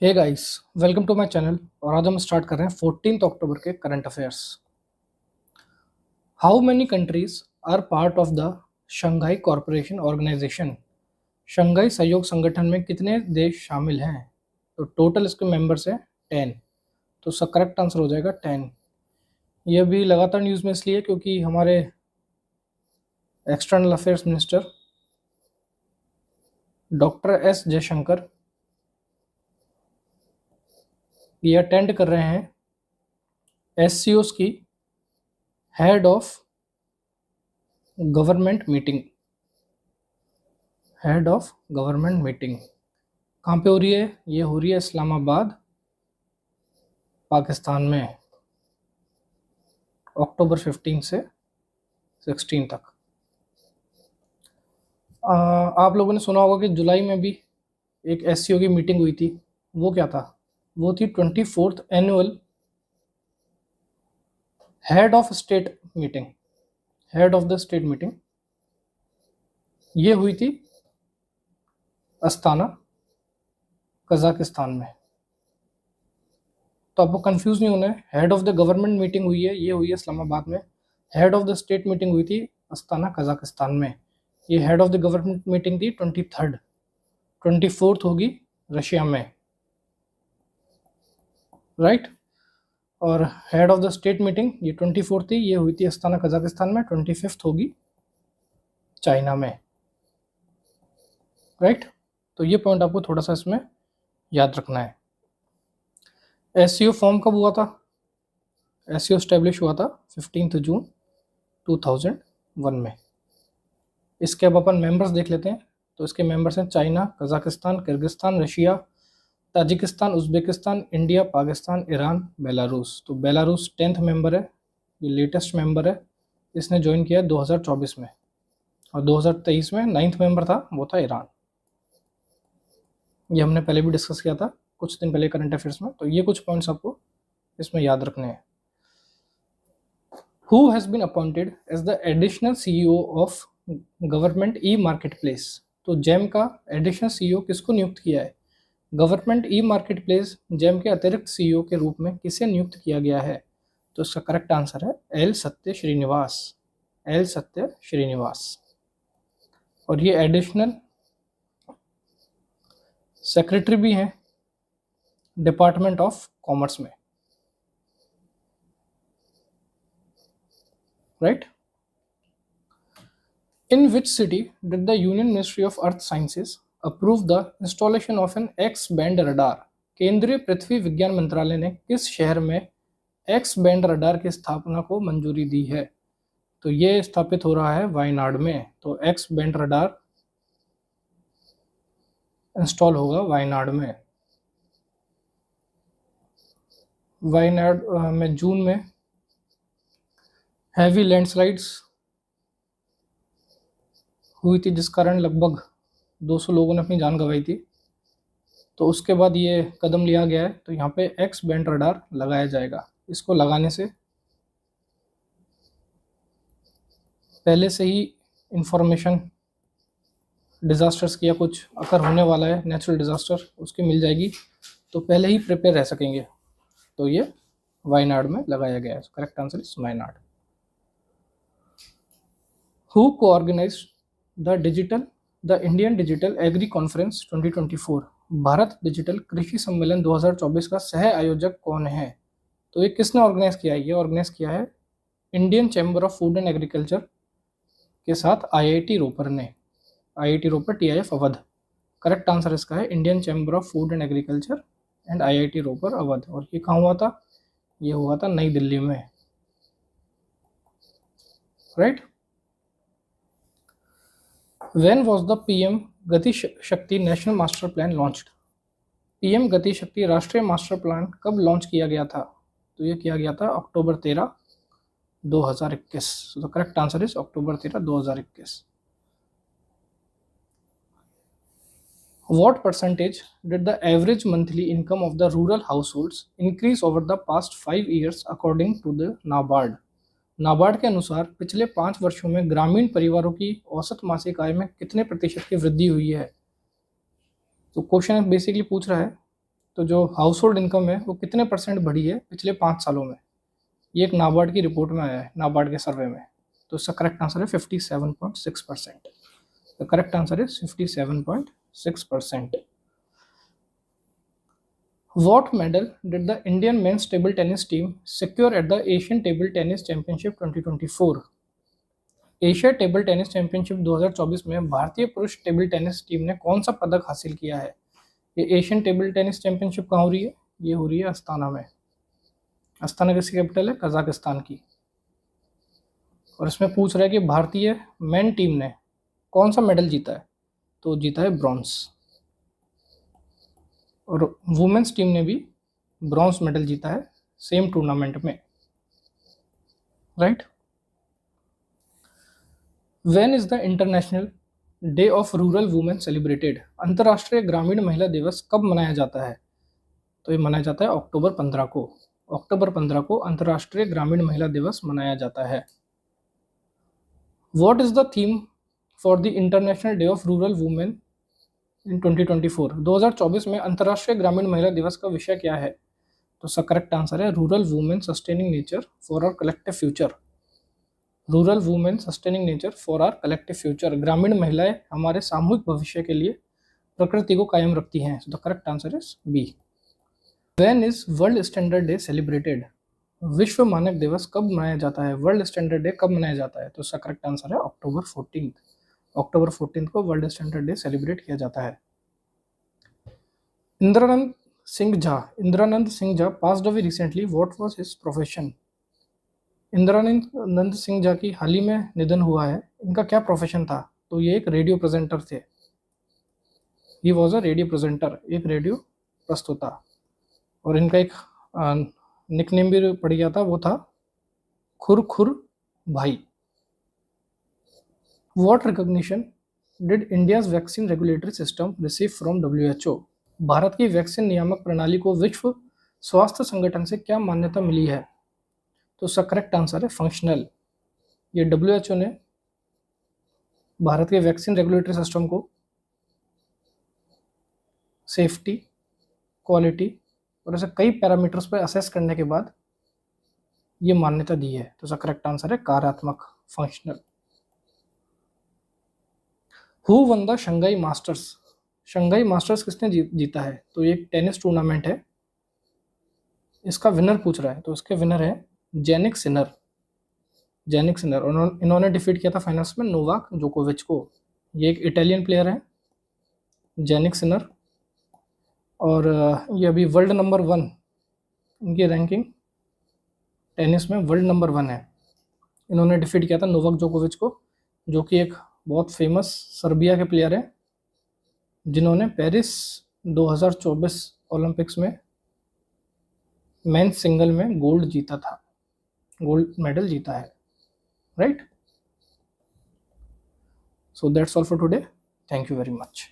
Hey guys, welcome to my channel. और आज हम स्टार्ट कर रहे हैं 14 अक्टूबर के current affairs. How many countries are part of the Shanghai corporation organisation? Shanghai सहयोग संगठन में कितने देश शामिल हैं? तो टोटल इसके मेंबर्स हैं 10। तो इसका करेक्ट आंसर हो जाएगा 10। ये भी लगातार न्यूज़ में इसलिए क्योंकि हमारे external affairs minister doctor S Jaishankar ये अटेंड कर रहे हैं एससीओस की head of government meeting. Head of government meeting कहाँ पे हो रही है? ये हो रही है इस्लामाबाद, पाकिस्तान में, अक्टूबर 15 से 16 तक। आप लोगों ने सुना होगा कि जुलाई में भी एक एससीओ की मीटिंग हुई थी। वो क्या था? वो थी 24th annual head of state meeting. Head of the state meeting ये हुई थी अस्ताना, कजाकिस्तान में। तो आपको कंफ्यूज नहीं होना है। Head of the government meeting हुई है, ये हुई है इस्लामाबाद में। Head of the state meeting हुई थी अस्ताना, कजाकिस्तान में। ये head of the government meeting थी 23rd, 24th होगी रशिया में, राइट। और head of the state meeting ये 24th थी, ये हुई थी अस्ताना, कजाकिस्तान में। 25th होगी चाइना में, राइट। तो ये पॉइंट आपको थोड़ा सा इसमें याद रखना है। एससीओ फॉर्म कब हुआ था? एससीओ स्टैब्लिश हुआ था 15 जून 2001 में। इसके अब अपन मेंबर्स देख लेते हैं। तो इसके मेंबर्स हैं China, Kazakhstan, Kyrgyzstan, Russia, Tajikistan, Uzbekistan, India, Pakistan, Iran, Belarus. तो बेलारूस 10th मेंबर है, ये लेटेस्ट मेंबर है। इसने ज्वाइन किया 2024 में। और 2023 में 9th मेंबर था, वो था ईरान। ये हमने पहले भी डिस्कस किया था कुछ दिन पहले करंट अफेयर्स में। तो ये कुछ पॉइंट्स आपको इसमें याद रखने हैं। Who has been appointed as the additional CEO of government e market place? तो जेम का एडिशनल सीईओ किसको नियुक्त किया है? Government e market place GeM के अतिरिक्त सीईओ के रूप में किसे नियुक्त किया गया है? तो इसका करेक्ट आंसर है एल सत्य श्रीनिवास। एल सत्य श्रीनिवास। और ये एडिशनल सेक्रेटरी भी हैं डिपार्टमेंट ऑफ कॉमर्स में, right. In which city did the Union Ministry of Earth Sciences approve the installation of an X-band radar? केंद्रीय पृथ्वी विज्ञान मंत्रालय ने किस शहर में एक्स बैंड रडार की स्थापना को मंजूरी दी है? तो ये स्थापित हो रहा है वायनाड में। तो एक्स बैंड रडार इंस्टॉल होगा वायनाड में। वायनाड में जून में हैवी लैंडस्लाइड्स हुई थी, जिस कारण लगभग 200 लोगों ने अपनी जान गंवाई थी। तो उसके बाद ये कदम लिया गया है। तो यहाँ पे एक्स बैंड रडार लगाया जाएगा। इसको लगाने से पहले से ही इंफॉर्मेशन डिज़ास्टर्स की या कुछ अगर होने वाला है नेचुरल डिज़ास्टर, उसकी मिल जाएगी। तो पहले ही प्रिपेयर रह सकेंगे। तो ये वायनाड में लगाया गया है। Correct answer is Wayanad. Who co organise the Indian digital agri conference 2024? Bharat digital कृषि सम्मेलन 2024 का सह आयोजक कौन है? तो ये किसने ऑर्गेनाइज किया है? ये ऑर्गेनाइज किया है Indian chamber of food and agriculture के साथ आईआईटी रोपर ने। IIT Ropar, TIF Avadh. Correct answer इसका है Indian chamber of food and agriculture and IIT Ropar Avadh. और ये कहाँ हुआ था? ये हुआ था नई दिल्ली में, right. When was the PM गति शक्ति national master plan launched? PM गति शक्ति राष्ट्रीय मास्टर प्लान कब लॉन्च किया गया था? तो ये किया गया था अक्टूबर 13, 2021। तो correct answer is October 13, 2021। What percentage did the average monthly income of the rural households increase over the past 5 years according to the NABARD? NABARD के अनुसार पिछले 5 वर्षों में ग्रामीण परिवारों की औसत मासिक आय में कितने प्रतिशत की वृद्धि हुई है? तो क्वेश्चन बेसिकली पूछ रहा है तो जो हाउस होल्ड इनकम है वो कितने परसेंट बढ़ी है पिछले 5 सालों में, ये एक नाबार्ड की रिपोर्ट में आया है, नाबार्ड के सर्वे में। तो इसका करेक्ट आंसर है 57.6%। The correct answer is 57.6%। What medal did the Indian men's table tennis team secure at the Asian Table Tennis Championship 2024? Asia table tennis championship 2024 में भारतीय पुरुष टेबल टेनिस टीम ने कौन सा पदक हासिल किया है? ये एशियन टेबल टेनिस चैंपियनशिप कहाँ हो रही है? ये हो रही है अस्ताना में। अस्ताना किसकी कैपिटल है? कजाकिस्तान की। और इसमें पूछ रहा है कि भारतीय मेन टीम ने कौन सा मेडल जीता है? तो जीता है ब्रॉन्ज। और वुमेन्स टीम ने भी ब्रॉन्ज मेडल जीता है सेम टूर्नामेंट में, right. When is the international day of rural women celebrated? अंतर्राष्ट्रीय ग्रामीण महिला दिवस कब मनाया जाता है? तो ये मनाया जाता है अक्टूबर 15 को। अक्टूबर 15 को अंतर्राष्ट्रीय ग्रामीण महिला दिवस मनाया जाता है। What is the theme for the international day of rural women in 2024? 2024 में अंतर्राष्ट्रीय ग्रामीण महिला दिवस का विषय क्या है? तो इसका करेक्ट आंसर है rural women sustaining nature for our collective future. Rural women sustaining nature for our collective future. ग्रामीण महिलाएं हमारे सामूहिक भविष्य के लिए प्रकृति को कायम रखती हैं। So the correct answer is B. When is world standard day celebrated? विश्व मानक दिवस कब मनाया जाता है? वर्ल्ड स्टैंडर्ड डे कब मनाया जाता है? तो इसका करेक्ट आंसर है अक्टूबर 14। अक्टूबर 14 को वर्ल्ड स्टैंडर्ड डे सेलिब्रेट किया जाता है। Indranand Singh Jha passed away recently. What was his profession? Indranand Singh Jha की हाल ही में निधन हुआ है। इनका क्या प्रोफेशन था? तो ये एक रेडियो प्रेजेंटर थे। He was a radio presenter, एक रेडियो प्रस्तोता। और इनका एक निकनेम भी पड़ गया था, वो था खुर खुर भाई। What recognition did India's vaccine regulatory system receive from WHO? Bharat की वैक्सीन नियामक प्रणाली को विश्व स्वास्थ्य संगठन से क्या मान्यता मिली है? तो उसका करेक्ट आंसर है फंक्शनल। ये WHO ने भारत के वैक्सीन रेगुलेटरी सिस्टम को सेफ्टी, क्वालिटी और ऐसे कई पैरामीटर्स पर असेस करने के बाद ये मान्यता दी है। तो उसका करेक्ट आंसर है कार्यात्मक, functional. Who one the Shanghai masters? Shanghai masters किसने जीता है? तो ये एक टेनिस टूर्नामेंट है। इसका विनर पूछ रहा है, तो इसके विनर है जेनिक सिनर। इन्होंने डिफीट किया था फाइनल्स में नोवाक जोकोविच को। ये एक इटालियन प्लेयर है, जेनिक सिनर। और ये अभी वर्ल्ड नंबर 1, इनकी रैंकिंग टेनिस में वर्ल्ड नंबर 1 है। इन्होंने डिफीट किया था नोवाक जोकोविच को, जो कि एक बहुत फेमस सर्बिया के प्लेयर है, जिन्होंने पेरिस 2024 ओलंपिक्स में मेंस सिंगल में गोल्ड जीता था, गोल्ड मेडल जीता है, right. So that's all for today. Thank you very much.